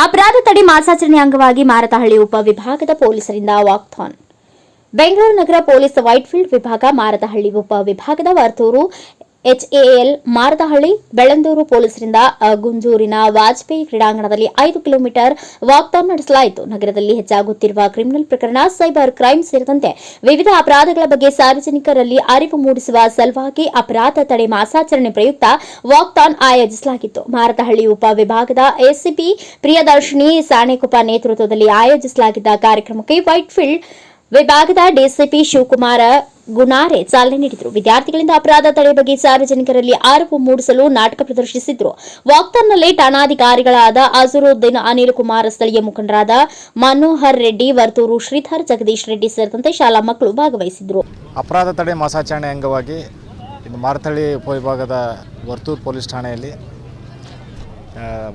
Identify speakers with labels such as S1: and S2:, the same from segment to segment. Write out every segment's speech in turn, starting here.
S1: ಅಪರಾಧ ತಡೆ ಮಾಸಾಚರಣೆ ಅಂಗವಾಗಿ ಮಾರತಹಳ್ಳಿ ಉಪವಿಭಾಗದ ಪೊಲೀಸರಿಂದ ವಾಕ್ಥಾನ್. ಬೆಂಗಳೂರು ನಗರ ಪೊಲೀಸ್ ವೈಟ್ಫೀಲ್ಡ್ ವಿಭಾಗ, ಮಾರತಹಳ್ಳಿ ಉಪವಿಭಾಗದ ವರ್ತೂರು ಎಚ್ಎಎಲ್, ಮಾರತಹಳ್ಳಿ, ಬೆಳ್ಳಂದೂರು ಪೊಲೀಸರಿಂದ ಗುಂಜೂರಿನ ವಾಜಪೇಯಿ ಕ್ರೀಡಾಂಗಣದಲ್ಲಿ 5 ಕಿಲೋಮೀಟರ್ ವಾಕ್ಥಾನ್ ನಡೆಸಲಾಯಿತು. ನಗರದಲ್ಲಿ ಹೆಚ್ಚಾಗುತ್ತಿರುವ ಕ್ರಿಮಿನಲ್ ಪ್ರಕರಣ, ಸೈಬರ್ ಕ್ರೈಂ ಸೇರಿದಂತೆ ವಿವಿಧ ಅಪರಾಧಗಳ ಬಗ್ಗೆ ಸಾರ್ವಜನಿಕರಲ್ಲಿ ಅರಿವು ಮೂಡಿಸುವ ಸಲುವಾಗಿ ಅಪರಾಧ ತಡೆ ಮಾಸಾಚರಣೆ ಪ್ರಯುಕ್ತ ವಾಕ್ಥಾನ್ ಆಯೋಜಿಸಲಾಗಿತ್ತು. ಮಾರತಹಳ್ಳಿ ಉಪವಿಭಾಗದ ಎಸಿಪಿ ಪ್ರಿಯದರ್ಶಿನಿ ಸಾಣೆಕೊಪ್ಪ ನೇತೃತ್ವದಲ್ಲಿ ಆಯೋಜಿಸಲಾಗಿದ್ದ ಕಾರ್ಯಕ್ರಮಕ್ಕೆ ವೈಟ್ಫೀಲ್ಡ್ ವಿಭಾಗದ ಡಿಸಿಪಿ ಶಿವಕುಮಾರ ಗುಣಾರೆ ಚಾಲನೆ ನೀಡಿದರು. ವಿದ್ಯಾರ್ಥಿಗಳಿಂದ ಅಪರಾಧ ತಡೆ ಬಗ್ಗೆ ಸಾರ್ವಜನಿಕರಲ್ಲಿ ಅರಿವು ಮೂಡಿಸಲು ನಾಟಕ ಪ್ರದರ್ಶಿಸಿದರು. ವಾಕ್ಥಾನ್ನಲ್ಲಿ ಠಾಣಾಧಿಕಾರಿಗಳಾದ ಅಜರುದ್ದೀನ್, ಅನಿಲ್ ಕುಮಾರ್, ಸ್ಥಳೀಯ ಮುಖಂಡರಾದ ಮನೋಹರ್ ರೆಡ್ಡಿ, ವರ್ತೂರು ಶ್ರೀಧರ್, ಜಗದೀಶ್ ರೆಡ್ಡಿ ಸೇರಿದಂತೆ ಶಾಲಾ ಮಕ್ಕಳು ಭಾಗವಹಿಸಿದರು.
S2: ಅಪರಾಧ ತಡೆ ಮಾಸಾಚರಣೆ ಅಂಗವಾಗಿ ಇಂದು ಮಾರತಹಳ್ಳಿ ಉಪವಿಭಾಗದ ವರ್ತೂರು ಪೊಲೀಸ್ ಠಾಣೆಯಲ್ಲಿ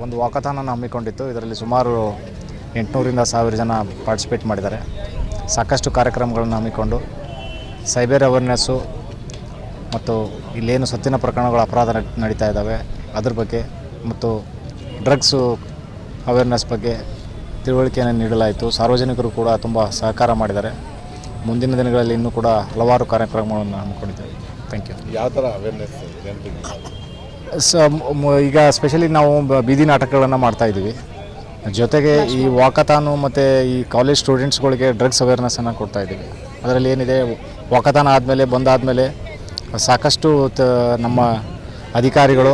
S2: ಒಂದು ವಾಕಥಾನನ್ನು ಹಮ್ಮಿಕೊಂಡಿತ್ತು. ಇದರಲ್ಲಿ ಸುಮಾರು 800ರಿಂದ 1000 ಜನ ಪಾರ್ಟಿಸಿಪೇಟ್ ಮಾಡಿದ್ದಾರೆ. ಸಾಕಷ್ಟು ಕಾರ್ಯಕ್ರಮಗಳನ್ನು ಹಮ್ಮಿಕೊಂಡು ಸೈಬರ್ ಅವೇರ್ನೆಸ್ಸು ಮತ್ತು ಇಲ್ಲೇನು ಸತ್ತಿನ ಪ್ರಕರಣಗಳು ಅಪರಾಧ ನಡೀತಾ ಇದ್ದಾವೆ ಅದ್ರ ಬಗ್ಗೆ ಮತ್ತು ಡ್ರಗ್ಸು ಅವೇರ್ನೆಸ್ ಬಗ್ಗೆ ತಿಳುವಳಿಕೆಯನ್ನು ನೀಡಲಾಯಿತು. ಸಾರ್ವಜನಿಕರು ಕೂಡ ತುಂಬ ಸಹಕಾರ ಮಾಡಿದ್ದಾರೆ. ಮುಂದಿನ ದಿನಗಳಲ್ಲಿ ಇನ್ನೂ ಕೂಡ ಹಲವಾರು ಕಾರ್ಯಕ್ರಮಗಳನ್ನು ಹಮ್ಮಿಕೊಂಡಿದ್ದೇವೆ. Thank you.
S3: ಯಾವ ಥರ ಅವೇರ್ನೆಸ್
S2: ಈಗ ಸ್ಪೆಷಲಿ ನಾವು ಬೀದಿ ನಾಟಕಗಳನ್ನು ಮಾಡ್ತಾಯಿದ್ದೀವಿ. ಜೊತೆಗೆ ಈ ವಾಕಥಾನು ಮತ್ತು ಈ ಕಾಲೇಜ್ ಸ್ಟೂಡೆಂಟ್ಸ್ಗಳಿಗೆ ಡ್ರಗ್ಸ್ ಅವೇರ್ನೆಸ್ಸನ್ನು ಕೊಡ್ತಾಯಿದ್ದೀವಿ. ಅದರಲ್ಲಿ ಏನಿದೆ, ವಾಕಥಾನ ಆದಮೇಲೆ ಬಂದಾದಮೇಲೆ ಸಾಕಷ್ಟು ನಮ್ಮ ಅಧಿಕಾರಿಗಳು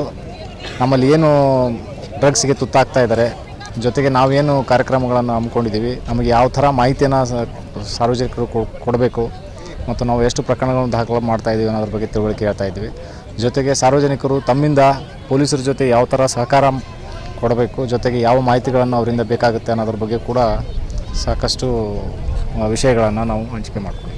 S2: ನಮ್ಮಲ್ಲಿ ಏನು ಡ್ರಗ್ಸ್ಗೆ ತುತ್ತಾಗ್ತಾ ಇದ್ದಾರೆ, ಜೊತೆಗೆ ನಾವೇನು ಕಾರ್ಯಕ್ರಮಗಳನ್ನು ಹಮ್ಮಿಕೊಂಡಿದ್ದೀವಿ, ನಮಗೆ ಯಾವ ಥರ ಮಾಹಿತಿಯನ್ನು ಸಾರ್ವಜನಿಕರು ಕೊಡಬೇಕು ಮತ್ತು ನಾವು ಎಷ್ಟು ಪ್ರಕರಣಗಳನ್ನು ದಾಖಲು ಮಾಡ್ತಾಯಿದ್ದೀವಿ ಅನ್ನೋದ್ರ ಬಗ್ಗೆ ತಿಳುವಳಿಕೆ ಹೇಳ್ತಾಯಿದ್ದೀವಿ. ಜೊತೆಗೆ ಸಾರ್ವಜನಿಕರು ತಮ್ಮಿಂದ ಪೊಲೀಸರ ಜೊತೆ ಯಾವ ಥರ ಸಹಕಾರ ಕೊಡಬೇಕು, ಜೊತೆಗೆ ಯಾವ ಮಾಹಿತಿಗಳನ್ನು ಅವರಿಂದ ಬೇಕಾಗುತ್ತೆ ಅನ್ನೋದ್ರ ಬಗ್ಗೆ ಕೂಡ ಸಾಕಷ್ಟು ವಿಷಯಗಳನ್ನು ನಾವು ಹಂಚಿಕೆ ಮಾಡ್ತೀವಿ.